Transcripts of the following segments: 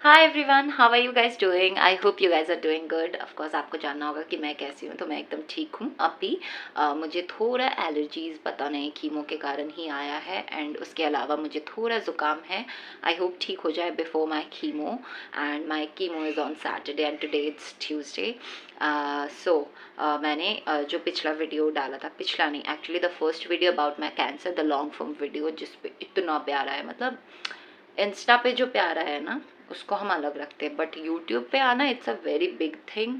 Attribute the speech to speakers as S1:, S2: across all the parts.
S1: Hi everyone, how are you guys doing? I hope you guys are doing good. Of course आपको जानना होगा कि मैं कैसी हूँ, तो मैं एकदम ठीक हूँ। अब भी मुझे थोड़ा एलर्जीज पता नहीं कीमो के कारण ही आया है, एंड उसके अलावा मुझे थोड़ा ज़ुकाम है। आई होप ठीक हो जाए before my chemo, and my chemo is on Saturday and today it's Tuesday. So मैंने जो पिछला वीडियो डाला था, पिछला नहीं actually the first video about my cancer, the long form video, जिस पे इतना प्यारा है, मतलब इंस्टा पे जो प्यारा है ना उसको हम अलग रखते हैं, बट यूट्यूब पे आना it's a very big thing.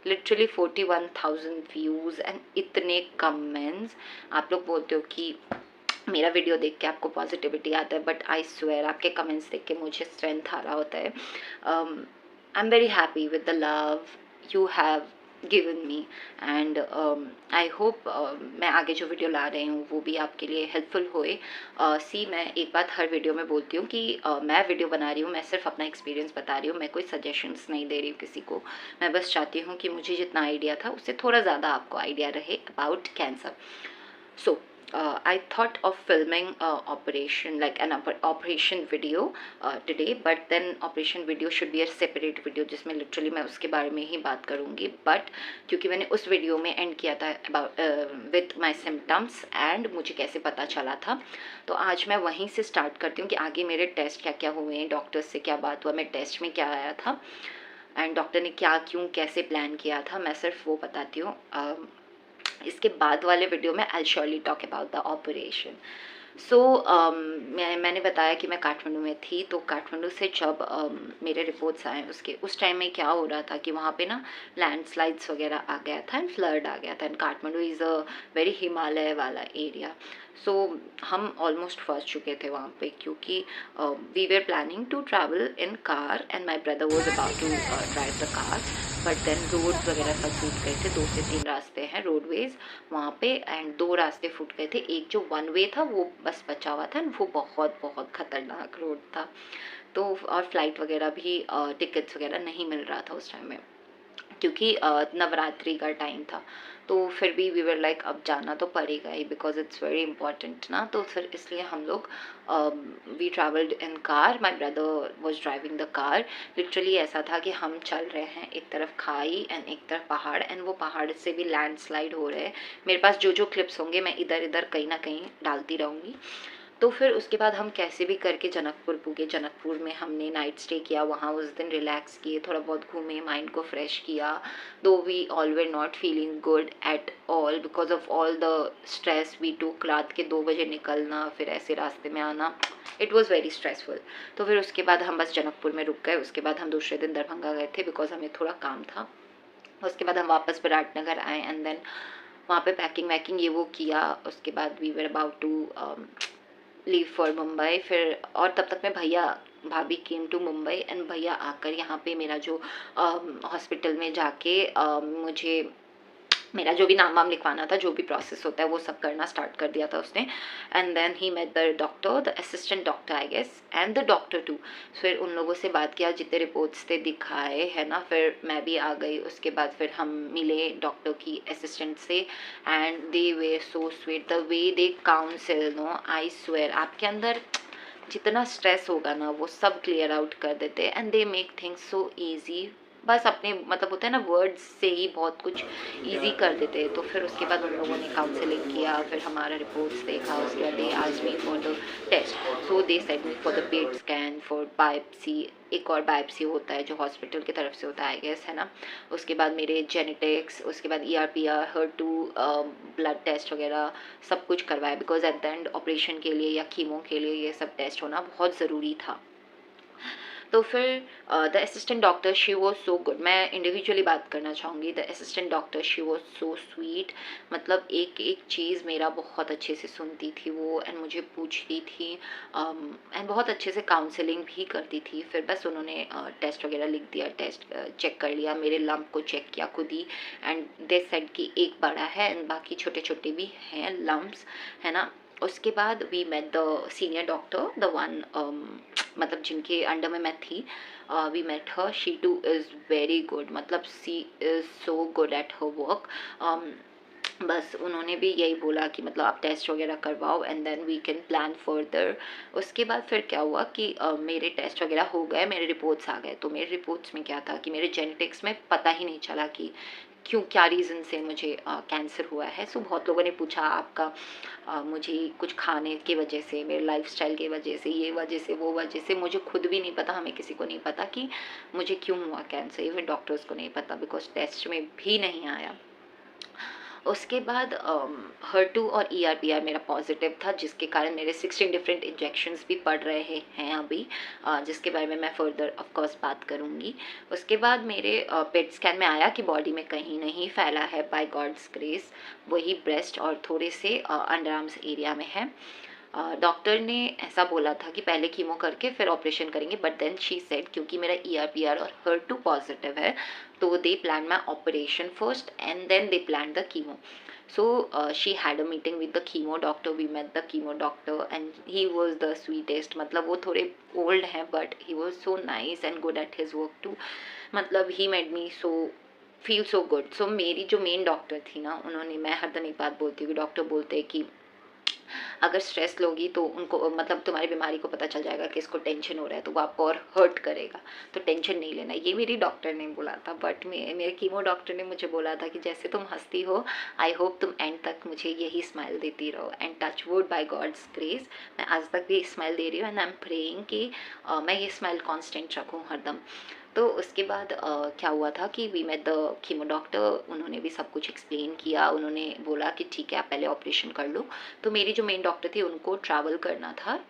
S1: Literally 41,000 views and इतने कमेंट्स। आप लोग बोलते हो कि मेरा वीडियो देख के आपको पॉजिटिविटी आता है, बट आई स्वेयर आपके कमेंट्स देख के मुझे स्ट्रेंथ आ रहा होता है। I am very happy with the love you have given me, and I hope मैं आगे जो वीडियो ला रही हूँ वो भी आपके लिए हेल्पफुल होए। मैं एक बात हर वीडियो में बोलती हूँ कि मैं वीडियो बना रही हूँ, मैं सिर्फ अपना एक्सपीरियंस बता रही हूँ, मैं कोई सजेशंस नहीं दे रही हूँ किसी को। मैं बस चाहती हूँ कि मुझे जितना आइडिया था उससे थोड़ा ज़्यादा आपको आइडिया रहे about cancer. So, I thought of filming operation like an operation video today, but then operation video should be a separate video जिसमें literally मैं उसके बारे में ही बात करूँगी. But क्योंकि मैंने उस वीडियो में एंड किया था about with my symptoms and मुझे कैसे पता चला था, तो आज मैं वहीं से स्टार्ट करती हूँ कि आगे मेरे टेस्ट क्या क्या हुए हैं, डॉक्टर से क्या बात हुआ, मेरे टेस्ट में क्या आया था, एंड डॉक्टर ने क्या क्यों कैसे प्लान किया था, मैं सिर्फ वो बताती हूँ. इसके बाद वाले वीडियो में I surely talk about the operation. So मैंने बताया कि मैं काठमांडू में थी, तो काठमांडू से जब मेरे रिपोर्ट्स आए उस टाइम में क्या हो रहा था कि वहाँ पे ना लैंडस्लाइड्स वगैरह आ गया था एंड फ्लड आ गया था, and Kathmandu is a very Himalaya वाला एरिया. सो हम ऑलमोस्ट फंस चुके थे वहाँ पे, क्योंकि we were planning to travel in car and my brother was about to drive the car, but then roads वगैरह सब फूट गए थे. 2 से 3 रास्ते हैं रोडवेज वहाँ पे, एंड 2 रास्ते फूट गए थे. एक जो वन वे था वो बस बचा हुआ था, वो बहुत बहुत खतरनाक रोड था. तो और फ्लाइट वगैरह भी टिकट्स वगैरह नहीं मिल रहा था उस टाइम में, क्योंकि नवरात्रि का टाइम था. तो फिर भी वी वर लाइक अब जाना तो पड़ेगा ही, बिकॉज इट्स वेरी इंपॉर्टेंट ना. तो फिर इसलिए हम लोग we travelled in car, my brother was driving the car. Literally ऐसा था कि हम चल रहे हैं, एक तरफ खाई एंड एक तरफ पहाड़, एंड वो पहाड़ से भी लैंडस्लाइड हो रहे हैं. मेरे पास जो जो क्लिप्स होंगे मैं इधर इधर कहीं ना कहीं डालती रहूँगी. तो फिर उसके बाद हम कैसे भी करके जनकपुर पुगे. जनकपुर में हमने नाइट स्टे किया, वहाँ उस दिन रिलैक्स किए, थोड़ा बहुत घूमे, माइंड को फ्रेश किया. Though we all were not feeling good at all because of all the stress we took. रात के 2 बजे निकलना, फिर ऐसे रास्ते में आना, इट वॉज़ वेरी स्ट्रेसफुल. तो फिर उसके बाद हम बस जनकपुर में रुक गए. उसके बाद हम दूसरे दिन दरभंगा गए थे बिकॉज हमें थोड़ा काम था. उसके बाद हम वापस विराटनगर आए, एंड देन वहाँ पे पैकिंग वैकिंग ये वो किया. उसके बाद we were about to leave for Mumbai. फिर और तब तक में भैया भाभी केम टू मुंबई, एंड भैया आकर यहाँ पे मेरा जो हॉस्पिटल में जाके मुझे मेरा जो भी नाम वाम लिखवाना था, जो भी प्रोसेस होता है वो सब करना स्टार्ट कर दिया था उसने. And then he met the doctor, the assistant doctor I guess, and the doctor too. फिर उन लोगों से बात किया, जितने रिपोर्ट्स थे दिखाए है ना. फिर मैं भी आ गई. उसके बाद फिर हम मिले डॉक्टर की असिस्टेंट से, and they were so sweet, the way they counsel, no I swear आपके अंदर जितना स्ट्रेस होगा ना वो सब क्लियर आउट कर देते, and they make things so easy. बस अपने मतलब होता है ना, वर्ड्स से ही बहुत कुछ इजी कर देते हैं. तो फिर उसके बाद उन लोगों ने काउंसलिंग किया, फिर हमारा रिपोर्ट्स देखा. उसके बाद दे आज me for the test. So they set me for the PET scan, for biopsy. एक और बायोप्सी होता है जो हॉस्पिटल की तरफ से होता है आई गेस, है ना. उसके बाद मेरे जेनेटिक्स, उसके बाद ERPR, HER2 ब्लड टेस्ट वगैरह सब कुछ करवाया, because at the end operation के लिए या कीमो के लिए ये सब टेस्ट होना बहुत ज़रूरी था. तो फिर the assistant doctor she was so good. मैं इंडिविजुअली बात करना चाहूँगी. The assistant doctor she was so sweet. मतलब एक एक चीज़ मेरा बहुत अच्छे से सुनती थी वो, एंड मुझे पूछती थी, एंड बहुत अच्छे से काउंसलिंग भी करती थी. फिर बस उन्होंने टेस्ट वगैरह लिख दिया, टेस्ट चेक कर लिया, मेरे लम्प को चेक किया खुद ही, एंड दे सेड कि एक बड़ा है एंड बाकी छोटे छोटे भी हैं लम्प्स, है ना. उसके बाद we met the senior doctor, the one मतलब जिनके अंडर में मैं थी. We met her. She too is very good. मतलब she is so good at her work. बस उन्होंने भी यही बोला कि मतलब आप टेस्ट वगैरह करवाओ and then we can plan further. उसके बाद फिर क्या हुआ कि मेरे टेस्ट वगैरह हो गए, मेरे रिपोर्ट्स आ गए। तो मेरे रिपोर्ट्स में क्या था कि मेरे जेनेटिक्स में पता ही नहीं चला कि क्यों, क्या रीज़न से मुझे कैंसर हुआ है। सो बहुत लोगों ने पूछा आपका मुझे कुछ खाने की वजह से, मेरे लाइफस्टाइल की वजह से, ये वजह से, वो वजह से, मुझे खुद भी नहीं पता, हमें किसी को नहीं पता कि मुझे क्यों हुआ कैंसर। इवन डॉक्टर्स को नहीं पता बिकॉज टेस्ट में भी नहीं आया। उसके बाद HER2 और ER-PR मेरा पॉजिटिव था, जिसके कारण मेरे 16 डिफरेंट इंजेक्शंस भी पड़ रहे हैं अभी, जिसके बारे में मैं फर्दर ऑफ कोर्स बात करूँगी। उसके बाद मेरे पेट स्कैन में आया कि बॉडी में कहीं नहीं फैला है बाय गॉड्स ग्रेस, वही ब्रेस्ट और थोड़े से अंडर आर्म्स एरिया में है। डॉक्टर ने ऐसा बोला था कि पहले कीमो करके फिर ऑपरेशन करेंगे, बट देन शी सेड क्योंकि मेरा ER-PR और HER2 पॉजिटिव है तो they plan my operation first and then they plan the chemo. So she had a meeting with the chemo doctor. We met the chemo doctor and he was the sweetest. मतलब वो थोड़े old हैं but he was so nice and good at his work too. मतलब he made me so feel so good. So मेरी जो main doctor थी ना, उन्होंने, मैं हर दिन एक बात बोलती हूँ कि डॉक्टर बोलते हैं कि अगर स्ट्रेस लोगी तो उनको मतलब तुम्हारी बीमारी को पता चल जाएगा कि इसको टेंशन हो रहा है तो वो आपको और हर्ट करेगा, तो टेंशन नहीं लेना। ये मेरी डॉक्टर ने बोला था, बट मेरे कीमो डॉक्टर ने मुझे बोला था कि जैसे तुम हंसती हो, आई होप तुम एंड तक मुझे यही स्माइल देती रहो। And touch wood by God's grace मैं आज तक भी स्माइल दे रही हूँ एंड आई एम प्रेइंग कि मैं ये स्माइल कॉन्स्टेंट रखूँ हरदम। तो उसके बाद क्या हुआ था कि we met the chemo doctor, उन्होंने भी सब कुछ एक्सप्लेन किया। उन्होंने बोला कि ठीक है आप पहले ऑपरेशन कर लो। तो मेरी जो मेन डॉक्टर थी उनको ट्रैवल करना था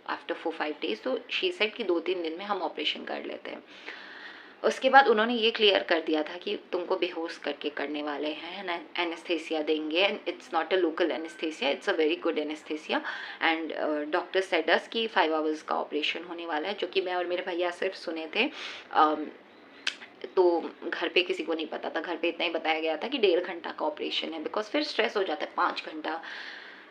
S1: आफ्टर 4-5 डेज, तो शी सेड कि 2-3 दिन में हम ऑपरेशन कर लेते हैं। उसके बाद उन्होंने ये क्लियर कर दिया था कि तुमको बेहोश करके करने वाले हैं, एनेस्थेसिया देंगे and it's not a local anaesthesia, it's a very good anaesthesia. And doctor said us कि 5 आवर्स का ऑपरेशन होने वाला है, जो कि मैं और मेरे भैया सिर्फ सुने थे। तो घर पे किसी को नहीं पता था, घर पे इतना ही बताया गया था कि 1.5 घंटा का ऑपरेशन है, बिकॉज फिर स्ट्रेस हो जाता है 5 घंटा।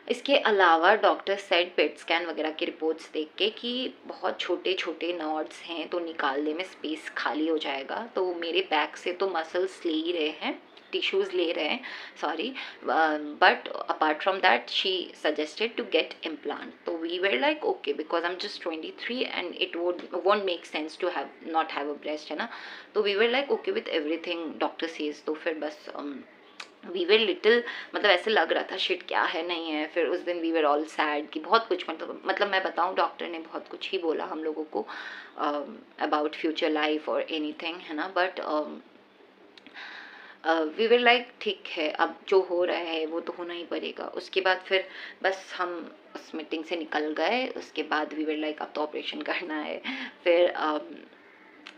S1: इसके अलावा डॉक्टर सेड पेट स्कैन वगैरह की रिपोर्ट्स देख के कि बहुत छोटे छोटे नॉड्स हैं तो निकालने में स्पेस खाली हो जाएगा। तो मेरे बैक से तो मसल्स ले ही रहे हैं, टिश्यूज़ ले रहे हैं, sorry, but apart from that she suggested to get implant. तो we were like okay because I am just 23 and it won't make sense to have not have a breast, है ना। तो we were like okay with everything doctor says. तो फिर बस we were little, मतलब ऐसे लग रहा था शिट क्या है नहीं है। फिर उस दिन वी वर ऑल सैड कि बहुत कुछ, मतलब मैं बताऊँ डॉक्टर ने बहुत कुछ ही बोला हम लोगों को अबाउट फ्यूचर लाइफ और एनीथिंग, है ना। बट वी वर लाइक ठीक है अब जो हो रहा है वो तो होना ही पड़ेगा। उसके बाद फिर बस हम उस मीटिंग से निकल गए। उसके बाद वी वर लाइक अब तो ऑपरेशन करना है। फिर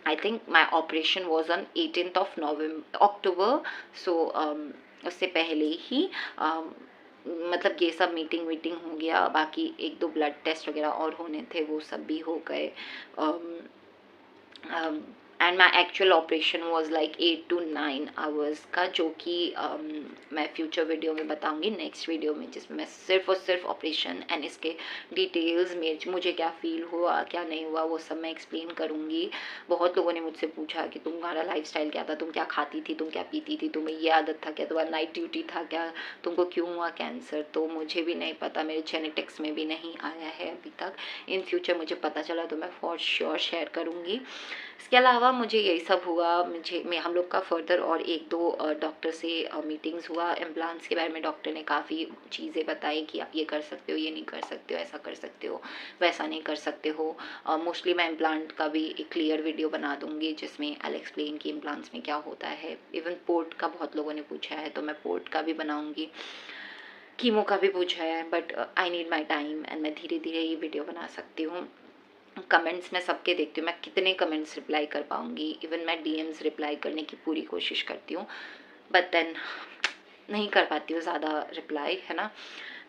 S1: I think my operation was on 18th October। सो उससे पहले ही मतलब ये सब मीटिंग वीटिंग हो गया, बाकी 1-2 ब्लड टेस्ट वगैरह और होने थे वो सब भी हो गए। And my actual operation was like 8 to 9 hours का, जो कि मैं फ्यूचर वीडियो में बताऊंगी, नेक्स्ट वीडियो में, जिसमें मैं सिर्फ और सिर्फ ऑपरेशन एंड इसके डिटेल्स में मुझे क्या फील हुआ क्या नहीं हुआ वो सब मैं एक्सप्लेन करूँगी। बहुत लोगों ने मुझसे पूछा कि तुम्हारा लाइफस्टाइल क्या था, तुम क्या खाती थी, तुम क्या पीती थी, तुम्हें ये आदत था क्या, तुम्हारा नाइट ड्यूटी था क्या, तुमको क्यों हुआ कैंसर। तो मुझे भी नहीं पता, मेरे जेनेटिक्स में भी नहीं आया है अभी तक। इन फ्यूचर मुझे पता चला तो मैं फॉर श्योर शेयर करूँगी। इसके अलावा मुझे यही सब हुआ। हम लोग का फर्दर और 1-2 डॉक्टर से मीटिंग्स हुआ। इम्प्लांट्स के बारे में डॉक्टर ने काफ़ी चीज़ें बताई कि आप ये कर सकते हो, ये नहीं कर सकते हो, ऐसा कर सकते हो, वैसा नहीं कर सकते हो। मोस्टली मैं इम्प्लांट का भी एक क्लियर वीडियो बना दूंगी जिसमें आई एक्सप्लेन कि इम्प्लांट्स में क्या होता है। इवन पोर्ट का बहुत लोगों ने पूछा है तो मैं पोर्ट का भी बनाऊंगी। कीमो का भी पूछा है, but I need my time and मैं धीरे धीरे ये वीडियो बना सकती हूँ। कमेंट्स मैं सबके देखती हूँ, मैं कितने कमेंट्स रिप्लाई कर पाऊँगी। इवन मैं DMs रिप्लाई करने की पूरी कोशिश करती हूँ, बट देन नहीं कर पाती हूँ ज़्यादा रिप्लाई, है ना।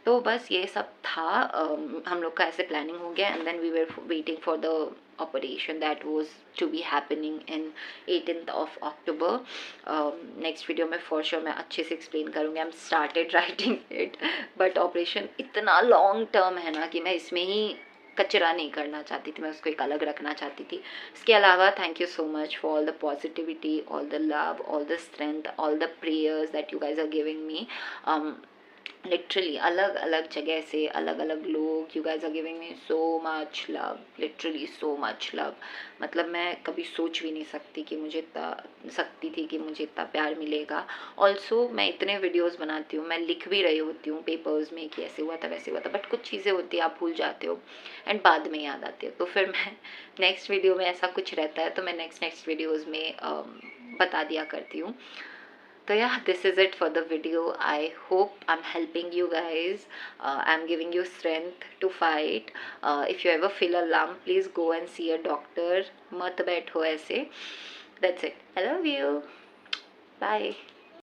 S1: तो बस ये सब था। हम लोग का ऐसे प्लानिंग हो गया and then we were waiting for the operation that was to be happening in 18th October। Next video में फॉर श्योर मैं अच्छे से एक्सप्लेन करूँगी। I am started writing it, but operation इतना लॉन्ग टर्म है ना कि मैं इसमें ही कचरा नहीं करना चाहती थी, मैं उसको एक अलग रखना चाहती थी। इसके अलावा thank you so much for all the positivity, all the love, all the strength, all the prayers that you guys are giving me. Literally अलग अलग जगह से अलग अलग लोग, you guys are giving me so much love, literally so much love. मतलब मैं कभी सोच भी नहीं सकती कि मुझे इतना सकती थी कि मुझे इतना प्यार मिलेगा। ऑल्सो मैं इतने वीडियोस बनाती हूँ, मैं लिख भी रही होती हूँ पेपर्स में कि ऐसे हुआ था वैसे हुआ था, बट कुछ चीज़ें होती है आप भूल जाते हो एंड बाद में याद आती है। तो फिर मैं नेक्स्ट वीडियो में ऐसा कुछ रहता है तो मैं नेक्स्ट वीडियोज़ में बता दिया करती हूँ। So yeah, this is it for the video. I hope I'm helping you guys. I'm giving you strength to fight. If you ever feel a lump, please go and see a doctor. मत बैठो ऐसे. That's it. I love you. Bye.